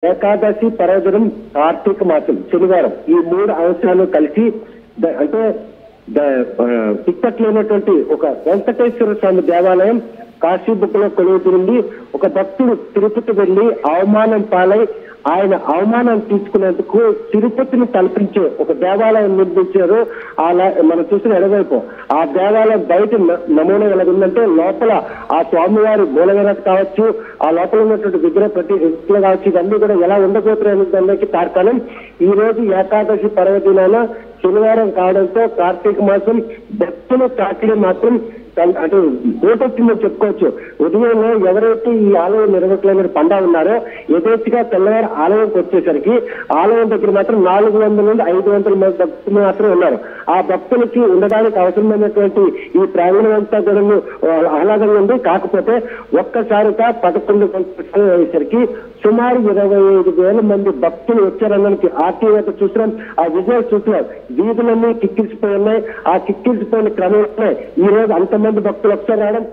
ఏకాదశి పర్వదినం కార్తీక మాసం శనివారం ఈ మూడు అంశాలు కలిసి అంటే టిక్కెట్లైనటువంటి ఒక వెంకటేశ్వర స్వామి దేవాలయం కాశీబుక్ లో కొలువుతుంది. ఒక భక్తుడు తిరుపతి వెళ్లి అవమానం పాలై ఆయన అవమానం తీసుకునేందుకు తిరుపతిని తలపించే ఒక దేవాలయం నిర్మించారు. అలా మనం చూసిన ఎడవైపు ఆ దేవాలయం బయట నమూనా ఎలాగుందంటే లోపల ఆ స్వామివారి మూలవిరాట్ కావచ్చు, ఆ లోపల ఉన్నటువంటి విగ్రహ ప్రతి వ్యక్తులు కావచ్చు, ఇవన్నీ కూడా ఎలా ఉండబోతున్నాయని దానికి తార్కాణం. ఈ రోజు ఏకాదశి పర్వదినాన శనివారం కావడంతో కార్తీక మాసం భక్తుల చాకరీ మాత్రం అంటే ఓటొచ్చిందని చెప్పుకోవచ్చు. ఉదయంలో ఎవరైతే ఈ ఆలయం నిర్వహకులైన పండా ఉన్నారో యథేచ్ఛగా తెల్లవారు ఆలయంకి వచ్చేసరికి ఆలయం దగ్గర మాత్రం 400 నుండి 500 మంది భక్తులు మాత్రం ఉన్నారు. ఆ భక్తులకి ఉండడానికి అవసరమైనటువంటి ఈ ప్రాంగణం అంతా కూడా ఆహ్లాదంగా ఉంది. కాకపోతే ఒక్కసారిగా 11 గంటల అయ్యేసరికి సుమారు 25,000 మంది భక్తులు వచ్చారనడానికి ఆర్టీవీ చూస్తున్నాం. ఆ విజువల్స్ చూస్తున్నాం. వీధులన్నీ కిక్కిరిసిపోయి ఉన్నాయి. ఆ కిక్కిరిసిపోయిన క్రమంలో ఈ రోజు అంతమంది భక్తులు ఒకసారి రావడం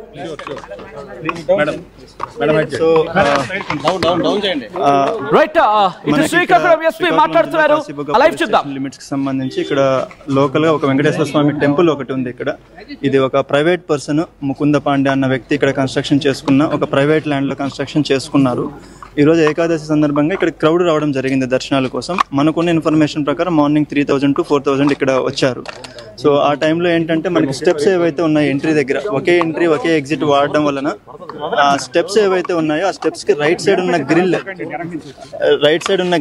లిమిట్స్ కి సంబంధించి ఇక్కడ లోకల్ గా ఒక వెంకటేశ్వర స్వామి టెంపుల్ ఒకటి ఉంది. ఇక్కడ ఇది ఒక ప్రైవేట్ పర్సన్ ముకుంద పాండే అన్న వ్యక్తి ఇక్కడ కన్స్ట్రక్షన్ చేసుకున్న ఒక ప్రైవేట్ ల్యాండ్ లో కన్స్ట్రక్షన్ చేసుకున్నారు. ఈ రోజు ఏకాదశి సందర్భంగా ఇక్కడ క్రౌడ్ రావడం జరిగింది దర్శనాల కోసం. మనకున్న ఇన్ఫర్మేషన్ ప్రకారం మార్నింగ్ 3,000 to 4,000 ఇక్కడ వచ్చారు. సో ఆ టైంలో ఏంటంటే మనకి స్టెప్స్ ఏవైతే ఉన్నాయో ఎంట్రీ దగ్గర ఒకే ఎంట్రీ ఒకే ఎగ్జిట్ వాడడం వలన ఆ స్టెప్స్ ఏవైతే ఉన్నాయో ఆ స్టెప్స్ కి రైట్ సైడ్ ఉన్న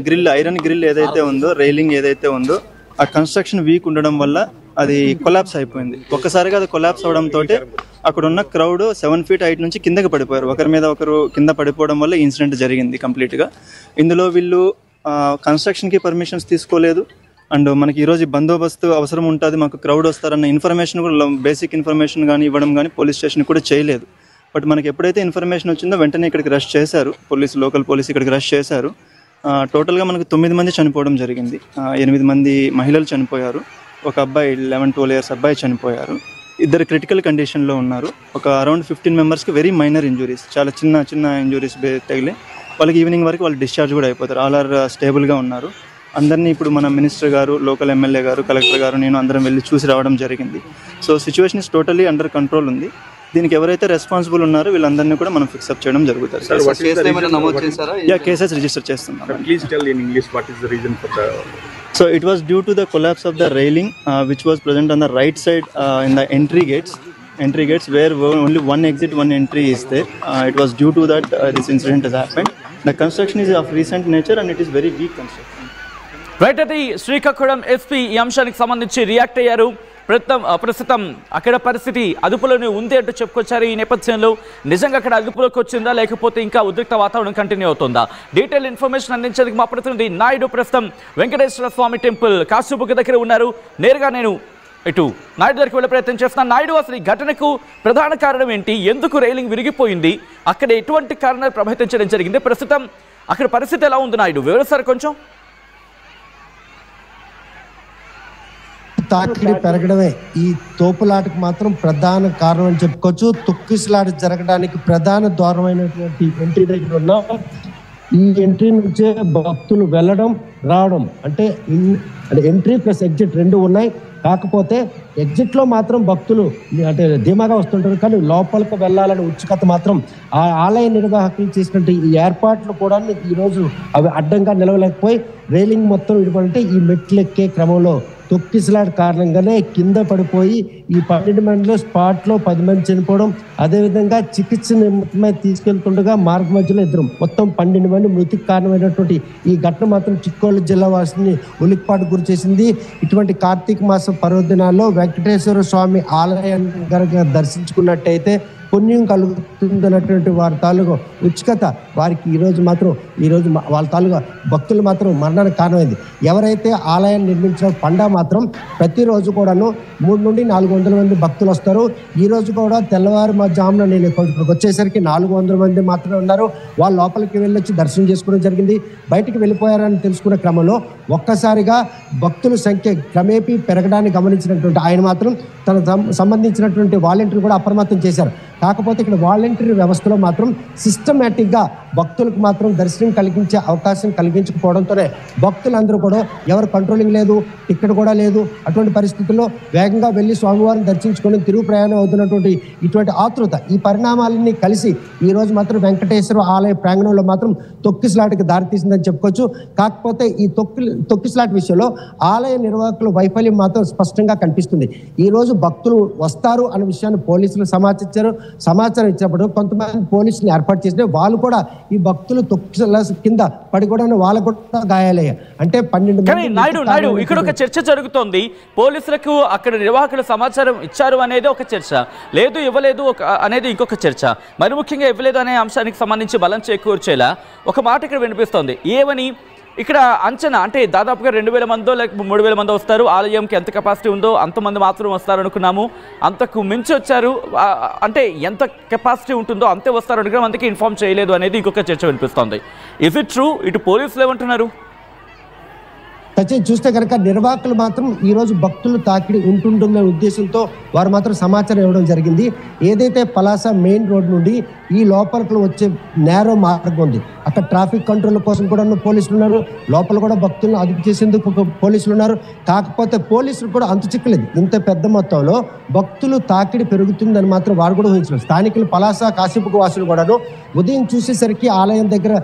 గ్రిల్ ఐరన్ గ్రిల్ ఏదైతే ఉందో రైలింగ్ ఏదైతే ఉందో ఆ కన్స్ట్రక్షన్ వీక్ ఉండడం వల్ల అది కొలాప్స్ అయిపోయింది. ఒక్కసారిగా అది కొలాప్స్ అవడంతో అక్కడ ఉన్న క్రౌడ్ 7 feet హైట్ నుంచి కిందకి పడిపోయారు. ఒకరి మీద ఒకరు కింద పడిపోవడం వల్ల ఇన్సిడెంట్ జరిగింది కంప్లీట్ గా. ఇందులో వీళ్ళు కన్స్ట్రక్షన్ కి పర్మిషన్స్ తీసుకోలేదు. అండ్ మనకి ఈరోజు బందోబస్తు అవసరం ఉంటుంది, మాకు క్రౌడ్ వస్తారన్న ఇన్ఫర్మేషన్ కూడా బేసిక్ ఇన్ఫర్మేషన్ కానీ ఇవ్వడం కానీ పోలీస్ స్టేషన్ కూడా చేయలేదు. బట్ మనకి ఎప్పుడైతే ఇన్ఫర్మేషన్ వచ్చిందో వెంటనే ఇక్కడికి రష్ చేశారు లోకల్ పోలీస్ ఇక్కడికి రష్ చేశారు. టోటల్గా మనకు 9 మంది చనిపోవడం జరిగింది. 8 మంది మహిళలు చనిపోయారు. ఒక అబ్బాయి 11-12 years అబ్బాయి చనిపోయారు. 2 క్రిటికల్ కండిషన్లో ఉన్నారు. ఒక around 15 members very minor injuries, చాలా చిన్న ఇంజురీస్ తగిలి వాళ్ళకి ఈవినింగ్ వరకు వాళ్ళు డిశ్చార్జ్ కూడా అయిపోతారు. ఆల్ ఆర్ స్టేబుల్గా ఉన్నారు. అందరినీ ఇప్పుడు మన మినిస్టర్ గారు, లోకల్ ఎమ్మెల్యే గారు, కలెక్టర్ గారు, నేను అందరం వెళ్ళి చూసి రావడం జరిగింది. So situation is totally under control ఉంది. దీనికి ఎవరైతే రెస్పాన్సిబుల్ ఉన్నారో వీళ్ళందరినీ కూడా మనం ఫిక్సప్ చేయడం జరుగుతుంది. కేసెస్ రిజిస్టర్ చేస్తున్నాం. So it was due to the collapse of the railing which was present on the right side in the entry gates where only one exit, one entry is there. It was due to that this incident has happened. The construction is of recent nature and it is very weak construction. Right, అది Srikakulam SP ఈ అంశానికి సంబంధించి react అయ్యారు. ప్రస్తుతం అక్కడ పరిస్థితి అదుపులోనే ఉంది అంటూ చెప్పుకొచ్చారు. ఈ నేపథ్యంలో నిజంగా అక్కడ అదుపులోకి వచ్చిందా లేకపోతే ఇంకా ఉద్రిక్త వాతావరణం కంటిన్యూ అవుతుందా? డీటెయిల్ ఇన్ఫర్మేషన్ అందించేందుకు మా ప్రతినిధి నాయుడు ప్రస్తుతం వెంకటేశ్వర స్వామి టెంపుల్ కాశీబుక్ దగ్గర ఉన్నారు. నేరుగా నేను ఇటు నాయుడు దగ్గరికి వెళ్ళే ప్రయత్నం చేస్తున్నాను. నాయుడు, అసలు ఈ ఘటనకు ప్రధాన కారణం ఏంటి? ఎందుకు రైలింగ్ విరిగిపోయింది? అక్కడ ఎటువంటి కారణాలు ప్రభావితం జరిగింది? ప్రస్తుతం అక్కడ పరిస్థితి ఎలా ఉంది నాయుడు, వివరిస్తారు కొంచెం? తాకిడి పెరగడమే ఈ తోపులాటకు మాత్రం ప్రధాన కారణం అని చెప్పుకోవచ్చు. తొక్కిసలాట జరగడానికి ప్రధాన ద్వారమైనటువంటి ఎంట్రీ దగ్గర ఉన్న ఈ ఎంట్రీ నుంచే భక్తులు వెళ్ళడం రావడం, అంటే ఎంట్రీ ప్లస్ ఎగ్జిట్ 2 ఉన్నాయి. కాకపోతే ఎగ్జిట్లో మాత్రం భక్తులు అంటే ధీమాగా వస్తుంటారు, కానీ లోపలికి వెళ్ళాలని ఉత్సుకత మాత్రం ఆ ఆలయ నిర్వాహకులు చేసినట్టు ఈ ఏర్పాట్లు కూడా ఈరోజు అవి అడ్డంగా నిలవలేకపోయి రైలింగ్ మొత్తం ఇవ్వాలంటే ఈ మెట్లు ఎక్కే క్రమంలో తొక్కిసలాట కారణంగానే కింద పడిపోయి ఈ 12 మందిలో స్పాట్లో 10 మంది చనిపోవడం, అదేవిధంగా చికిత్స నిమిత్తమై తీసుకెళ్తుండగా మార్గ మధ్యలో 2 మొత్తం 12 మంది మృతికి కారణమైనటువంటి ఈ ఘటన మాత్రం చిక్కోలు జిల్లా వాసిని ఉలిక్పాటు గురి చేసింది. ఇటువంటి కార్తీక మాసం పర్వదినాల్లో వెంకటేశ్వర స్వామి ఆలయాన్ని కనుక దర్శించుకున్నట్టయితే పుణ్యం కలుగుతుందన్నటువంటి వారి తాలూకు ఉత్సుకత వారికి ఈరోజు వాళ్ళ తాలూకా భక్తులు మాత్రం మరణానికి కారణమైంది. ఎవరైతే ఆలయాన్ని నిర్మించిన పండా మాత్రం ప్రతిరోజు కూడాను 300 నుండి 400 మంది భక్తులు వస్తారు. ఈ రోజు కూడా తెల్లవారుజామున నేను ఇక్కడికి వచ్చేసరికి 400 మంది మాత్రమే ఉన్నారు. వాళ్ళు లోపలికి వెళ్ళొచ్చి దర్శనం చేసుకోవడం జరిగింది. బయటికి వెళ్ళిపోయారని తెలుసుకునే క్రమంలో ఒక్కసారిగా భక్తుల సంఖ్య క్రమేపీ పెరగడాన్ని గమనించినటువంటి ఆయన మాత్రం తన సంబంధించినటువంటి వాలంటీర్ కూడా అప్రమత్తం చేశారు. కాకపోతే ఇక్కడ వాలంటీర్ వ్యవస్థలో మాత్రం సిస్టమేటిక్గా భక్తులకు మాత్రం దర్శనం కలిగించే అవకాశం కలిగించకపోవడంతోనే భక్తులందరూ కూడా ఎవరు కంట్రోలింగ్ లేదు, టికెట్ కూడా లేదు, అటువంటి పరిస్థితుల్లో వేగంగా వెళ్ళి స్వామివారిని దర్శించుకొని తిరుగు ప్రయాణం అవుతున్నటువంటి ఇటువంటి ఆతృత, ఈ పరిణామాలన్నీ కలిసి ఈ రోజు మాత్రం వెంకటేశ్వర ఆలయ ప్రాంగణంలో మాత్రం తొక్కిసలాటకి దారితీసిందని చెప్పుకోవచ్చు. కాకపోతే ఈ తొక్కిసలాట విషయంలో ఆలయ నిర్వాహకుల వైఫల్యం మాత్రం స్పష్టంగా కనిపిస్తుంది. ఈ రోజు భక్తులు వస్తారు అనే విషయాన్ని పోలీసులు సమాచారం ఇచ్చినప్పుడు కొంతమంది పోలీసులు ఏర్పాటు చేసిన వాళ్ళు కూడా ఈ భక్తులు తొక్కిసల కింద పడి కూడా వాళ్ళకు కూడా గాయాలయ్యాయి. అంటే 12 మంది. నాయుడు ఇక్కడ ఒక చర్చ జరుగుతోంది. పోలీసులకు అక్కడ నిర్వాహకులు సమాచారం ఇచ్చారు అనేది ఒక చర్చ, లేదు ఇవ్వలేదు అనేది ఇంకొక చర్చ. మరి ముఖ్యంగా ఇవ్వలేదు అనే అంశానికి సంబంధించి బలం చేకూర్చేలా ఒక మాట ఇక్కడ వినిపిస్తోంది. ఏమని ఇక్కడ అంచనా అంటే దాదాపుగా 2000 మందో లేకపోతే 3000 మందో వస్తారు, ఆలయంకి ఎంత కెపాసిటీ ఉందో అంతమంది మాత్రం వస్తారు అనుకున్నాము, అంతకు మించి వచ్చారు, అంటే ఎంత కెపాసిటీ ఉంటుందో అంతే వస్తారు అనుకున్నాం, అందుకే ఇన్ఫార్మ్ చేయలేదు అనేది ఇంకొక చర్చ వినిపిస్తోంది. Is it true? ఇటు పోలీసులు ఏమంటున్నారు? చూస్తే కనుక నిర్వాహకులు మాత్రం ఈ రోజు భక్తులు తాకిడి ఉంటుందనే ఉద్దేశంతో వారు మాత్రం సమాచారం ఇవ్వడం జరిగింది. ఏదైతే పలాస మెయిన్ రోడ్ నుండి ఈ లోపలికి వచ్చే నేరో మార్గం ఉంది, అక్కడ ట్రాఫిక్ కంట్రోల్ కోసం కూడా పోలీసులు ఉన్నారు, లోపల కూడా భక్తులను అదుపు చేసేందుకు పోలీసులు ఉన్నారు. కాకపోతే పోలీసులు కూడా అంతు చిక్కలేదు. ఇంత పెద్ద మొత్తంలో భక్తులు తాకిడి పెరుగుతుందని మాత్రం వారు కూడా ఊహించారు. స్థానికులు పలాస కాశీపుకు వాసులు కూడాను ఉదయం చూసేసరికి ఆలయం దగ్గర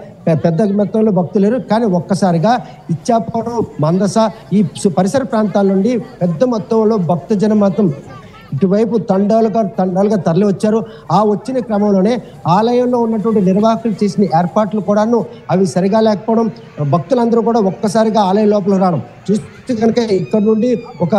పెద్ద మొత్తంలో భక్తులు లేరు, కానీ ఒక్కసారిగా ఇచ్చాపురం, మందస ఈ పరిసర ప్రాంతాల నుండి పెద్ద మొత్తంలో భక్తజనం మాత్రం ఇటువైపు తండాలుగా తరలి వచ్చారు. ఆ వచ్చిన క్రమంలోనే ఆలయంలో ఉన్నటువంటి నిర్వాహకులు చేసిన ఏర్పాట్లు కూడాను అవి సరిగా లేకపోవడం, భక్తులందరూ కూడా ఒక్కసారిగా ఆలయం లోపల రావడం చూస్తే కనుక ఇక్కడ నుండి ఒక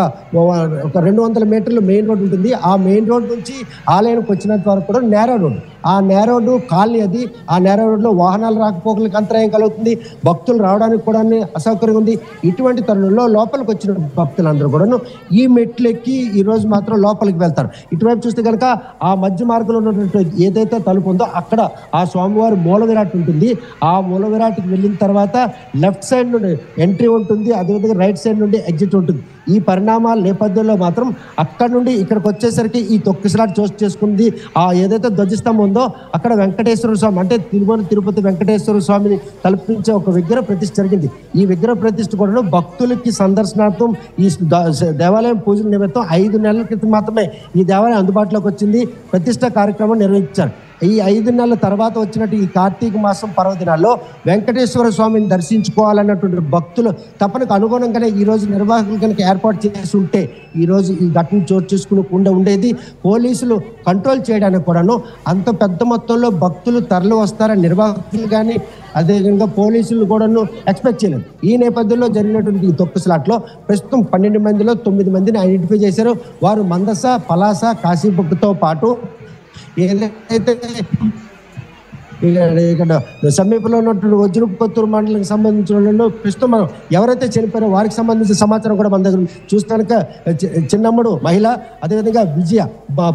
200 మీటర్లు మెయిన్ రోడ్ ఉంటుంది. ఆ మెయిన్ రోడ్ నుంచి ఆలయానికి వచ్చినంత వరకు కూడా నేరో రోడ్డు, ఆ నేరో రోడ్డు కాలనీ అది. ఆ నేరో రోడ్లో వాహనాలు రాకపోకలకు అంతరాయం కలుగుతుంది, భక్తులు రావడానికి కూడా అసౌకర్యం ఉంది. ఇటువంటి తరుణంలో లోపలికి వచ్చిన భక్తులందరూ కూడాను ఈ మెట్లు ఎక్కి ఈ రోజు మాత్రం లోపలికి వెళ్తారు. ఇటువైపు చూస్తే కనుక ఆ మధ్య మార్గంలో ఉన్నటువంటి ఏదైతే తలుపు ఉందో అక్కడ ఆ స్వామివారి మూల విరాట్ ఉంటుంది. ఆ మూల విరాట్కి వెళ్ళిన తర్వాత లెఫ్ట్ సైడ్ నుండి ఎంట్రీ ఉంటుంది, అదేవిధంగా రైట్ సైడ్ నుండి ఎగ్జిట్ ఉంటుంది. ఈ పరిణామాల నేపథ్యంలో మాత్రం అక్కడ నుండి ఇక్కడికి వచ్చేసరికి ఈ తొక్కిసలాట చోటు చేసుకుంది. ఆ ఏదైతే ధ్వజస్తంభం ఉందో అక్కడ వెంకటేశ్వర స్వామి అంటే తిరుపతి వెంకటేశ్వర స్వామిని తలపించే ఒక విగ్రహ ప్రతిష్ఠ జరిగింది. ఈ విగ్రహ ప్రతిష్ఠ కూడా భక్తులకి సందర్శనార్థం ఈ దేవాలయం పూజల నిమిత్తం 5 నెలల క్రితం మాత్రమే ఈ దేవాలయం అందుబాటులోకి వచ్చింది. ప్రతిష్ఠ కార్యక్రమం నిర్వహించారు. ఈ 5 నెలల తర్వాత వచ్చినట్టు ఈ కార్తీక మాసం పర్వదినాల్లో వెంకటేశ్వర స్వామిని దర్శించుకోవాలన్నటువంటి భక్తులు తపనకు అనుగుణంగానే ఈ రోజు నిర్వాహకులు కనుక ఏర్పాటు చేసి ఉంటే ఈ రోజు ఈ ఘటన చోటు చేసుకునకుండా ఉండేది. పోలీసులు కంట్రోల్ చేయడానికి కూడాను అంత పెద్ద మొత్తంలో భక్తులు తరలి వస్తారని నిర్వాహకులు కానీ అదేవిధంగా పోలీసులు కూడాను ఎక్స్పెక్ట్ చేయలేదు. ఈ నేపథ్యంలో జరిగినటువంటి ఈ తొక్కిసలాట్లో ప్రస్తుతం 12 మందిలో 9 మందిని ఐడెంటిఫై చేశారు. వారు మందస, పలాస, కాశీబుక్తో పాటు ఏదైతే ఇక్కడ సమీపంలో ఉన్నటువంటి వజ్రపుకొత్తూరు మండలానికి సంబంధించిన వాళ్ళు ప్రస్తుతం మనం ఎవరైతే చనిపోయారో వారికి సంబంధించిన సమాచారం కూడా మన దగ్గర చూస్తాక చిన్నమ్మడు మహిళ, అదేవిధంగా విజయ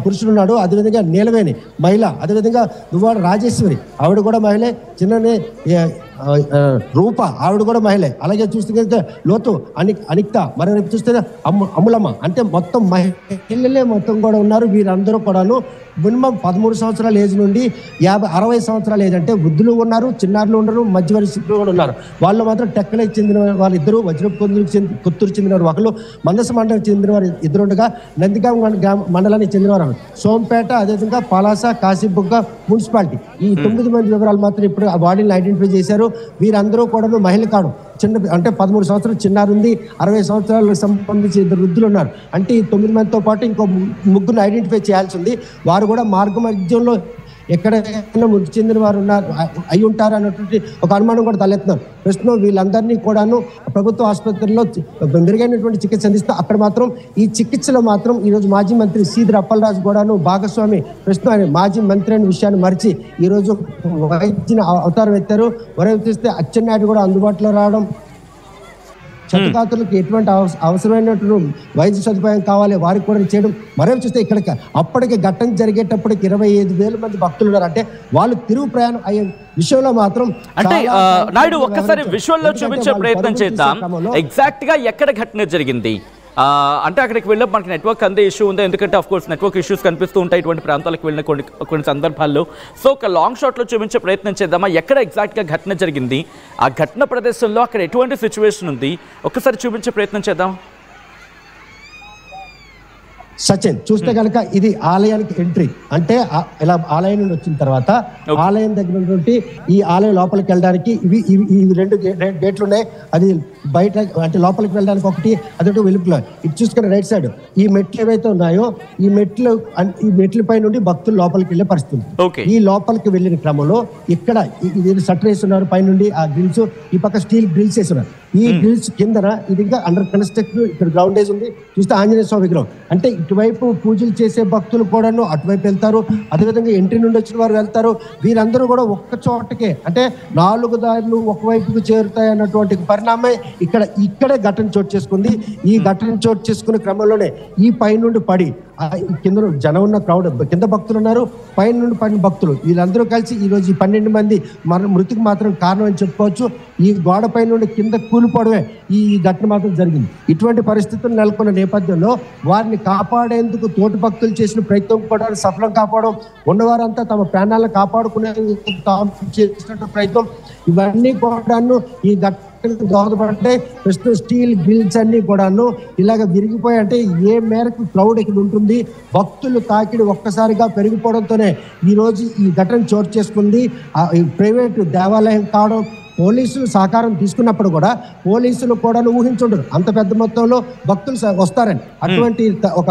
పురుషుడు ఉన్నాడు, అదేవిధంగా నీలవేణి మహిళ, అదేవిధంగా దువ్వాడ రాజేశ్వరి ఆవిడ కూడా మహిళే, చిన్ననే రూప ఆవిడ కూడా మహిళే, అలాగే చూస్తే లోతు అనిక్త, మరోవైపు చూస్తే అమ్ములమ్మ, అంటే మొత్తం మహిళలే మొత్తం కూడా ఉన్నారు. వీరందరూ కూడాను మినిమం 13 సంవత్సరాల ఏజ్ నుండి 50-60 సంవత్సరాల ఏజ్, అంటే వృద్ధులు ఉన్నారు, చిన్నారులు ఉన్నారు, మధ్య వయస్సులు కూడా ఉన్నారు. వాళ్ళు మాత్రం టెక్కలకి చెందిన వాళ్ళిద్దరు, కొత్తూరు చెందిన వారు ఒకరు, మందస మండలం చెందిన వారు ఇద్దరు ఉండగా నందిగాం మండలానికి చెందిన వారు సోంపేట, అదేవిధంగా పలాస, కాశీబుగ్గ మున్సిపాలిటీ ఈ 9 మంది వివరాలు మాత్రం ఇప్పుడు ఆ బాడీని ఐడెంటిఫై చేశారు. వీరందరూ కూడా మహిళ కాడు, చిన్న అంటే 13 సంవత్సరాలు చిన్నారు ఉంది, 60 సంవత్సరాలకు సంబంధించి 2 వృద్ధులు ఉన్నారు. అంటే ఈ 9 మందితో పాటు ఇంకో 3 ఐడెంటిఫై చేయాల్సి ఉంది. వారు కూడా మార్గ మధ్యంలో ఎక్కడైనా మృతి చెందిన వారు ఉన్నారు అయి ఉంటారు అన్నటువంటి ఒక అనుమానం కూడా తలెత్తున్నారు. ప్రస్తుతం వీళ్ళందరినీ కూడాను ప్రభుత్వ ఆసుపత్రుల్లో మెరుగైనటువంటి చికిత్స అందిస్తూ అక్కడ మాత్రం ఈ చికిత్సలో మాత్రం ఈరోజు మాజీ మంత్రి సీదిరి అప్పలరాజు కూడాను భాగస్వామి. ప్రస్తుతం ఆయన మాజీ మంత్రి అనే విషయాన్ని మరిచి ఈరోజు వైద్యుని అవతారం ఎత్తారు. మరోవైపు చూస్తే అచ్చెన్నాయుడు కూడా అందుబాటులో రావడం, క్షతగాతులకు ఎటువంటి అవసరమైనటువంటి వైద్య సదుపాయం కావాలి వారికి కూడా చేయడం. మరోవైపు చూస్తే ఇక్కడ అప్పటికి ఘటన జరిగేటప్పటికి 25,000 మంది భక్తులు ఉన్నారు. అంటే వాళ్ళు తిరుగు ప్రయాణం అయ్యే విషయంలో మాత్రం అంటే నాయుడు ఒక్కసారి విజువల్లో చూపించే ప్రయత్నం చేద్దాం. ఎగ్జాక్ట్ గా ఎక్కడ ఘటన జరిగింది, అంటే అక్కడికి వెళ్ళినప్పుడు మనకి నెట్వర్క్ అందే ఇష్యూ ఉందా? ఎందుకంటే ఆఫ్ కోర్స్ నెట్వర్క్ ఇష్యూస్ కనిపిస్తూ ఉంటాయి ఇటువంటి ప్రాంతాలకు వెళ్ళిన కొన్ని సందర్భాల్లో. సో ఒక లాంగ్ షాట్లో చూపించే ప్రయత్నం చేద్దామా, ఎక్కడ ఎగ్జాక్ట్గా ఘటన జరిగింది, ఆ ఘటన ప్రదేశంలో అక్కడ ఎటువంటి సిచ్యువేషన్ ఉంది, ఒక్కసారి చూపించే ప్రయత్నం చేద్దాం. సచిన్ చూస్తే కనుక ఇది ఆలయానికి ఎంట్రీ. అంటే ఇలా ఆలయం నుండి వచ్చిన తర్వాత ఆలయం దగ్గర ఉన్నటువంటి ఈ ఆలయం లోపలికి వెళ్ళడానికి ఇవి రెండు గేట్లు ఉన్నాయి. అది బయట అంటే లోపలికి వెళ్ళడానికి ఒకటి, అదొకటి వెలుపులో. ఇది చూసుకుని రైట్ సైడ్ ఈ మెట్లు ఏవైతే ఉన్నాయో ఈ మెట్ల పై నుండి భక్తులు లోపలికి వెళ్ళే పరిస్థితి. ఈ లోపలికి వెళ్ళిన క్రమంలో ఇక్కడ ఇది షట్టర్ వేస్తున్నారు పైనుండి, ఆ గ్రిల్స్ ఈ పక్క స్టీల్ గ్రిల్స్ వేస్తున్నారు. ఈ గ్రిల్స్ కిందన ఇది ఇంకా అండర్ కన్స్ట్రక్షన్. ఇక్కడ గ్రౌండేజ్ ఉంది. చూస్తే ఆంజనేయ స్వామి విగ్రహం. అంటే ఇటువైపు పూజలు చేసే భక్తులు కూడాను అటువైపు వెళ్తారు, అదేవిధంగా ఎంట్రీ నుండి వచ్చిన వారు వెళ్తారు. వీరందరూ కూడా ఒక్క చోటకే అంటే 4 దారులు ఒకవైపుకు చేరుతాయి అన్నటువంటి పరిణామం ఇక్కడే ఘటన చోటు చేసుకుంది. ఈ ఘటన చోటు చేసుకునే క్రమంలోనే ఈ పై నుండి పడి కింద జనం ఉన్న క్రౌడ్, కింద భక్తులు ఉన్నారు, పైన నుండి పడిన భక్తులు, వీళ్ళందరూ కలిసి ఈరోజు ఈ 12 మంది మృతికి మాత్రం కారణం అని చెప్పుకోవచ్చు. ఈ గోడ పై నుండి కింద కూలిపోవడమే ఈ ఘటన మాత్రం జరిగింది. ఇటువంటి పరిస్థితులు నెలకొన్న నేపథ్యంలో వారిని కాపాడేందుకు తోటి భక్తులు చేసిన ప్రయత్నం కూడా సఫలం కాపాడడం, ఉన్నవారంతా తమ ప్రాణాలను కాపాడుకునే చేసినటువంటి ప్రయత్నం, ఇవన్నీ కూడాను ఈ దోహదపడితే ప్రస్తుతం స్టీల్ గ్రిల్స్ అన్ని కూడాను ఇలాగ విరిగిపోయి, అంటే ఏ మేరకు క్రౌడ్ ఇక్కడ ఉంటుంది, భక్తులు తాకిడి ఒక్కసారిగా పెరిగిపోవడంతోనే ఈరోజు ఈ ఘటన చోటు చేసుకుంది. ప్రైవేటు దేవాలయం కావడం, పోలీసులు సహకారం తీసుకున్నప్పుడు కూడా పోలీసులు కూడా ఊహించుండరు అంత పెద్ద మొత్తంలో భక్తులు వస్తారని. అటువంటి ఒక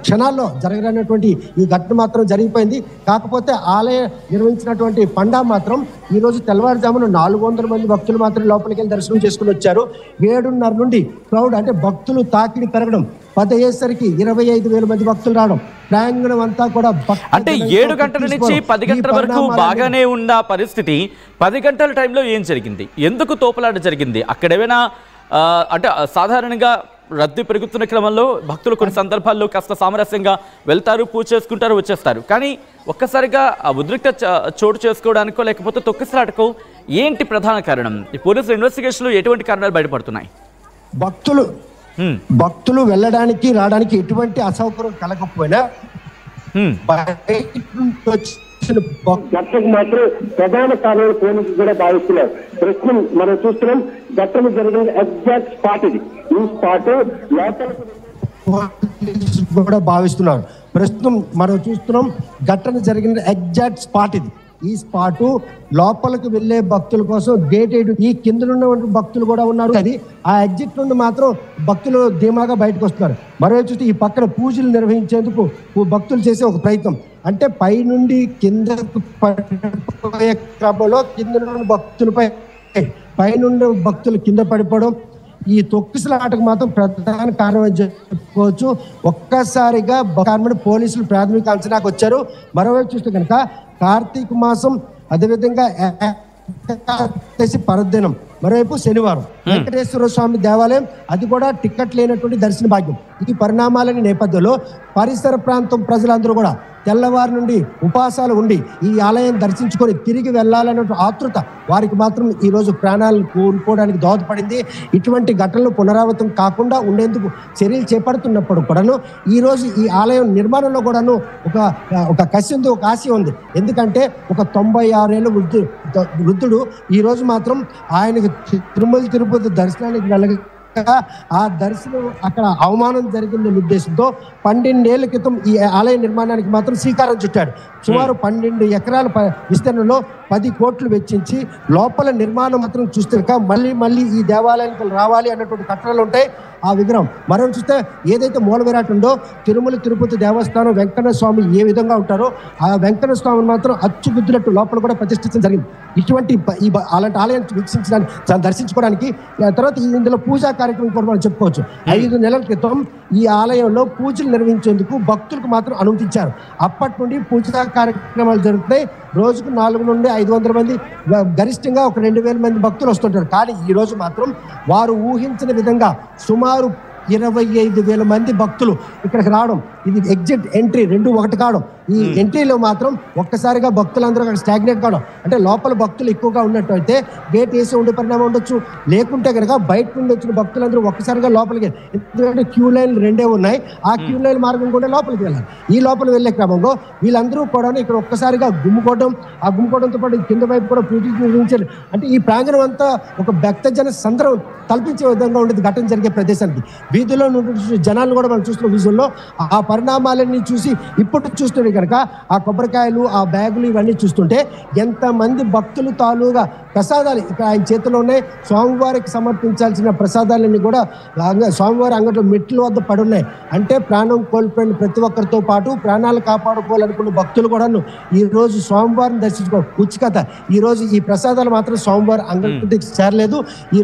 క్షణాల్లో జరగనటువంటి ఈ ఘటన మాత్రం జరిగిపోయింది. కాకపోతే ఆలయం నిర్వహించినటువంటి పండా మాత్రం ఈ రోజు తెల్లవారుజామున 400 మంది భక్తులు మాత్రం లోపలికి వెళ్ళి దర్శనం చేసుకుని వచ్చారు. 7:30 నుండి క్రౌడ్ అంటే భక్తులు తాకిడి పెరగడం, 10 అయ్యేసరికి 25,000 మంది భక్తులు రావడం, ప్రాంగణం అంతా కూడా అంటే 7 గంటల నుంచి 10 గంటల వరకు బాగానే ఉన్న పరిస్థితి 10 గంటల టైంలో ఏం జరిగింది, ఎందుకు తోపులాట జరిగింది? అక్కడ ఏమైనా అంటే సాధారణంగా రద్దీ పెరుగుతున్న క్రమంలో భక్తులు కొన్ని సందర్భాల్లో కాస్త సామరస్యంగా వెళ్తారు, పూజ చేసుకుంటారు, వచ్చేస్తారు. కానీ ఒక్కసారిగా ఆ ఉద్రిక్త చోటు చేసుకోవడానికో లేకపోతే తొక్కిసలాటకో ఏంటి ప్రధాన కారణం? ఈ పోలీసుల ఇన్వెస్టిగేషన్లో ఎటువంటి కారణాలు బయటపడుతున్నాయి? భక్తులు వెళ్ళడానికి రావడానికి ఎటువంటి అసౌకర్యం కలగకపోయినా ఘటనకు మాత్రం ప్రధాన కారణాలు పోలీసులు కూడా భావిస్తున్నారు. ప్రస్తుతం మనం చూస్తున్నాం ఘటన జరిగిన ఎగ్జాక్ట్ స్పాట్ ఇది. ఈ స్పాట్ కూడా భావిస్తున్నారు. ప్రస్తుతం మనం చూస్తున్నాం ఘటన జరిగిన ఎగ్జాక్ట్ స్పాట్ ఇది. ఈ స్పాటు లోపలికి వెళ్లే భక్తుల కోసం గేటెడ్, ఈ కింద ఉన్న భక్తులు కూడా ఉన్నారు. అది ఆ ఎగ్జిట్ నుండి మాత్రం భక్తులు ధీమాగా బయటకు వస్తున్నారు. మరోవైపు చూస్తే ఈ పక్కన పూజలు నిర్వహించేందుకు భక్తులు చేసే ఒక ప్రయత్నం, అంటే పై నుండి కిందకు పడిపోయే క్రమంలో కింద నుండి భక్తులపై పైనుండి భక్తులు కింద పడిపోవడం, ఈ తొక్కిసలాటకు మాత్రం ప్రధాన కారణం అని చెప్పుకోవచ్చు. ఒక్కసారిగా పోలీసులు ప్రాథమిక అంచనాకు వచ్చారు. మరోవైపు చూస్తే కనుక కార్తీక మాసం, అదేవిధంగా పర్వదినం, మరోవైపు శనివారం వెంకటేశ్వర స్వామి దేవాలయం, అది కూడా టికెట్ లేనటువంటి దర్శన భాగ్యం. ఈ పరిణామాలని నేపథ్యంలో పరిసర ప్రాంతం ప్రజలందరూ కూడా తెల్లవారి నుండి ఉపాసాలు ఉండి ఈ ఆలయం దర్శించుకొని తిరిగి వెళ్ళాలన్న ఆతృత వారికి మాత్రం ఈరోజు ప్రాణాలు కోల్పోవడానికి దోహదపడింది. ఇటువంటి ఘటనలు పునరావృతం కాకుండా ఉండేందుకు చర్యలు చేపడుతున్నప్పుడు కూడాను ఈరోజు ఈ ఆలయం నిర్మాణంలో కూడాను ఒక కసి ఉంది, ఒక ఆశ ఉంది. ఎందుకంటే ఒక 96 ఏళ్ళ వృద్ధుడు ఈరోజు మాత్రం ఆయనకు తిరుపతి దర్శనానికి వెళ్ళగా ఆ దర్శనం అక్కడ అవమానం జరిగిందనే ఉద్దేశంతో 12 ఏళ్ల క్రితం ఈ ఆలయ నిర్మాణానికి మాత్రం శ్రీకారం చుట్టాడు. సుమారు 12 ఎకరాల విస్తీర్ణంలో 10 కోట్లు వెచ్చించి లోపల నిర్మాణం మాత్రం చూస్తే మళ్ళీ ఈ దేవాలయానికి రావాలి అన్నటువంటి కట్టడాలు ఉంటాయి. ఆ విగ్రహం మనం చూస్తే ఏదైతే మూల విరాట్ ఉందో తిరుమల తిరుపతి దేవస్థానం వెంకన్న స్వామి ఏ విధంగా ఉంటారో ఆ వెంకన్న స్వామిని మాత్రం అచ్చుగుద్దినట్టు లోపల కూడా ప్రతిష్ఠించడం జరిగింది. ఇటువంటి అలాంటి ఆలయాన్ని వీక్షించడానికి దర్శించుకోవడానికి తర్వాత ఇందులో పూజా కార్యక్రమం కూడా మనం చెప్పుకోవచ్చు. 5 నెలల క్రితం ఈ ఆలయంలో పూజలు నిర్వహించేందుకు భక్తులకు మాత్రం అనుమతించారు. అప్పటి నుండి పూజా కార్యక్రమాలు జరుగుతాయి. రోజుకు 400 నుండి 500 మంది, గరిష్టంగా ఒక 2000 మంది భక్తులు వస్తుంటారు. కానీ ఈ రోజు మాత్రం వారు ఊహించిన విధంగా సుమారు 25,000 మంది భక్తులు ఇక్కడికి రావడం, ఇది ఎగ్జిట్ ఎంట్రీ రెండు ఒకటి కావడం. ఈ ఎంట్రీలో మాత్రం ఒక్కసారిగా భక్తులందరూ అక్కడ స్టాగ్నేట్ కావడం, అంటే లోపల భక్తులు ఎక్కువగా ఉన్నట్టు అయితే గేట్ వేసి ఉండే పరిణామం ఉండొచ్చు. లేకుంటే కనుక బయట నుండి వచ్చిన భక్తులందరూ ఒక్కసారిగా లోపలికి, ఎందుకంటే క్యూ లైన్లు రెండే ఉన్నాయి, ఆ క్యూ లైన్ మార్గం కూడా లోపలికి వెళ్ళాలి. ఈ లోపల వెళ్ళే క్రమంలో వీళ్ళందరూ కూడా ఇక్కడ ఒక్కసారిగా గుమ్ముకోవడం, ఆ గుమ్ముకోవడంతో పాటు కింద వైపు కూడా పూజలు నిర్వహించారు. అంటే ఈ ప్రాంగణం అంతా ఒక భక్తజన సందర్భం కల్పించే విధంగా ఉండేది ఘటన జరిగే ప్రదేశానికి. వీధిలో జనాలు కూడా మనం చూస్తున్న విజువల్లో ఆ పరిణామాలన్నీ చూసి ఇప్పుడు చూస్తుంటే కనుక ఆ కొబ్బరికాయలు, ఆ బ్యాగులు ఇవన్నీ చూస్తుంటే ఎంతమంది భక్తులు తాలూగా ప్రసాదాలు ఇక్కడ ఆయన చేతిలో ఉన్నాయి. స్వామివారికి సమర్పించాల్సిన ప్రసాదాలన్నీ కూడా స్వామివారి అంగట్లో మెట్ల వద్ద పడున్నాయి. అంటే ప్రాణం కోల్పోయిన ప్రతి ఒక్కరితో పాటు ప్రాణాలు కాపాడుకోవాలనుకున్న భక్తులు కూడాను ఈ రోజు స్వామివారిని దర్శించుకో ఉచిత. ఈ రోజు ఈ ప్రసాదాలు మాత్రం స్వామివారి అంగటికి చేరలేదు. ఈ